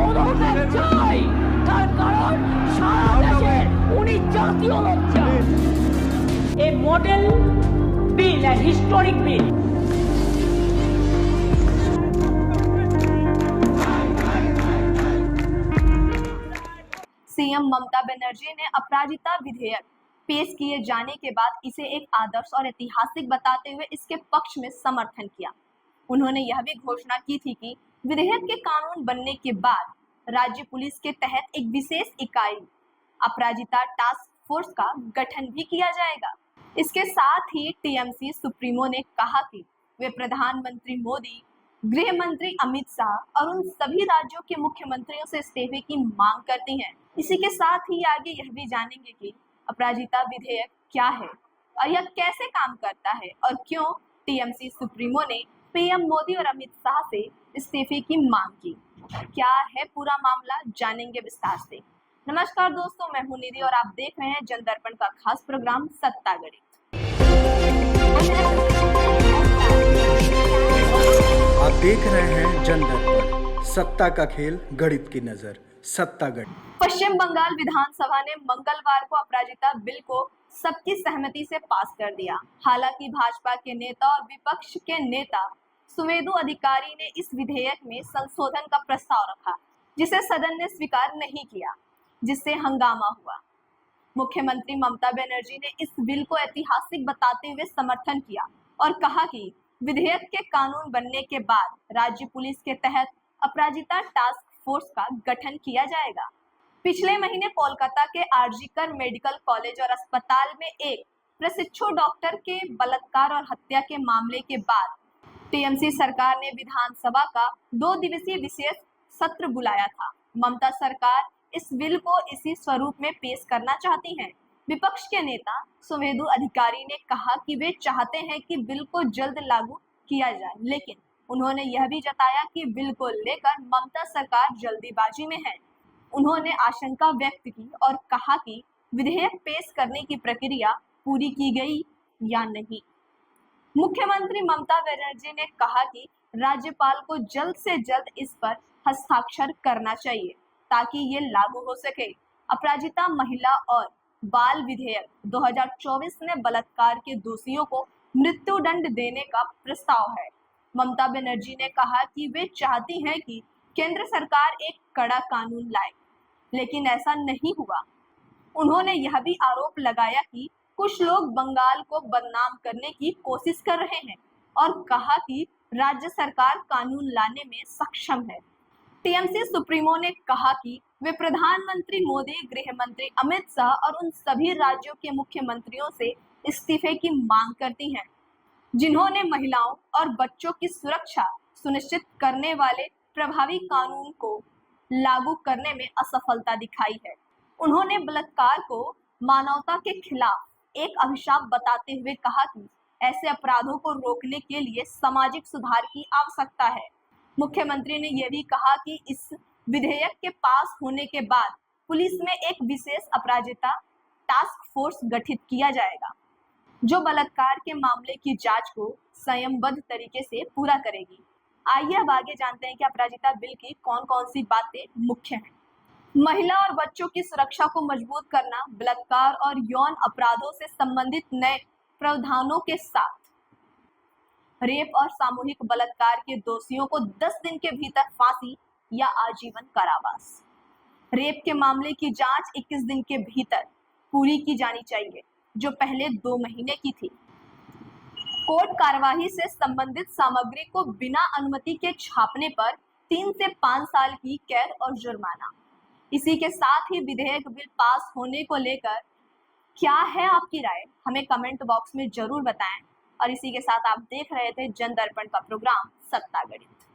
পদত্যাগ চাই, তার কারণ সারা দেশের উনি জাতীয় লজ্জা। A model bill, a historic bill. CM Mamata Banerjee ने अपराजिता विधेयक पेश किए जाने के बाद इसे एक आदर्श और ऐतिहासिक बताते हुए इसके पक्ष में समर्थन किया। उन्होंने यह भी घोषणा की थी कि विधेयक के कानून बनने के बाद राज्य पुलिस के तहत एक विशेष इकाई अपराजिता टास्क फोर्स का गठन भी किया जाएगा। इसके साथ ही टीएमसी सुप्रीमो ने कहा कि वे प्रधानमंत्री मोदी, गृह मंत्री अमित शाह और उन सभी राज्यों के मुख्यमंत्रियों से इस्तीफे की मांग करती हैं। इसी के साथ ही आगे यह भी जानेंगे कि अपराजिता विधेयक क्या है और यह कैसे काम करता है और क्यों टीएमसी सुप्रीमो ने पीएम मोदी और अमित शाह से इस्तीफे की मांग की। क्या है पूरा मामला, जानेंगे विस्तार से। नमस्कार दोस्तों, मैं हूं निधि और आप देख रहे हैं जनदर्पण का खास प्रोग्राम सत्ता गणित। आप देख रहे हैं जनदर्पण, सत्ता का खेल, गणित की नजर, सत्ता गणित। पश्चिम बंगाल विधानसभा ने मंगलवार को अपराजिता बिल को सबकी सहमति से पास कर दिया। हालांकि भाजपा के नेता और विपक्ष के नेता सुवेंदु अधिकारी ने इस विधेयक में संशोधन का प्रस्ताव रखा, जिसे सदन ने स्वीकार नहीं किया, जिससे हंगामा हुआ। मुख्यमंत्री ममता बनर्जी ने इस बिल को ऐतिहासिक बताते हुए समर्थन किया और कहा कि विधेयक के कानून बनने के बाद राज्य पुलिस के तहत अपराजिता टास्क फोर्स का गठन किया जाएगा। पिछले महीने कोलकाता के आरजीकर मेडिकल कॉलेज और अस्पताल में एक प्रशिक्षु डॉक्टर के बलात्कार और हत्या के मामले के बाद टीएमसी सरकार ने विधानसभा का 2 दिवसीय विशेष सत्र बुलाया था। ममता सरकार इस बिल को इसी स्वरूप में पेश करना चाहती हैं। विपक्ष के नेता सुवेंदु अधिकारी ने कहा कि वे चाहते हैं कि बिल को जल्द लागू किया जाए, लेकिन उन्होंने यह भी जताया कि बिल को लेकर ममता सरकार जल्दीबाजी में है। उन्होंने आशंका व्यक्त की और कहा कि विधेयक पेश करने की प्रक्रिया पूरी की गई या नहीं। मुख्यमंत्री ममता बनर्जी ने कहा कि राज्यपाल को जल्द से जल्द इस पर हस्ताक्षर करना चाहिए ताकि ये लागू हो सके। अपराजिता महिला और बाल विधेयक 2024 में बलात्कार के दोषियों को मृत्युदंड देने का प्रस्ताव है। ममता बनर्जी ने कहा कि वे चाहती हैं कि केंद्र सरकार एक कड़ा कानून लाए, लेकिन ऐसा नहीं हुआ। उन्होंने यह भी आरोप लगाया कि कुछ लोग बंगाल को बदनाम करने की कोशिश कर रहे हैं और कहा कि राज्य सरकार कानून लाने में सक्षम है। टीएमसी सुप्रीमो ने कहा कि वे प्रधानमंत्री मोदी, गृह मंत्री अमित शाह और उन सभी राज्यों के मुख्यमंत्रियों से इस्तीफे की मांग करती हैं, जिन्होंने महिलाओं और बच्चों की सुरक्षा सुनिश्चित करने वाले प्रभावी कानून को लागू करने में असफलता दिखाई है। उन्होंने बलात्कार को मानवता के खिलाफ एक अभिशाप बताते हुए कहा कि ऐसे अपराधों को रोकने के लिए सामाजिक सुधार की आवश्यकता है। मुख्यमंत्री ने यह भी कहा कि इस विधेयक के पास होने के बाद पुलिस में एक विशेष अपराजिता टास्क फोर्स गठित किया जाएगा, जो बलात्कार के मामले की जांच को संयमबद्ध तरीके से पूरा करेगी। आइए अब आगे जानते हैं कि अपराजिता बिल की कौन कौन सी बातें मुख्य हैं। महिला और बच्चों की सुरक्षा को मजबूत करना, बलात्कार और यौन अपराधों से संबंधित नए प्रावधानों के साथ रेप और सामूहिक बलात्कार के दोषियों को 10 दिन के भीतर फांसी या आजीवन कारावास। रेप के मामले की जांच 21 दिन के भीतर पूरी की जानी चाहिए, जो पहले 2 महीने की थी। कोर्ट कार्यवाही से संबंधित सामग्री को बिना अनुमति के छापने पर 3 से 5 साल की कैद और जुर्माना। इसी के साथ ही विधेयक बिल पास होने को लेकर क्या है आपकी राय, हमें कमेंट बॉक्स में जरूर बताएं। और इसी के साथ आप देख रहे थे जनदर्पण का प्रोग्राम सत्ता गणित।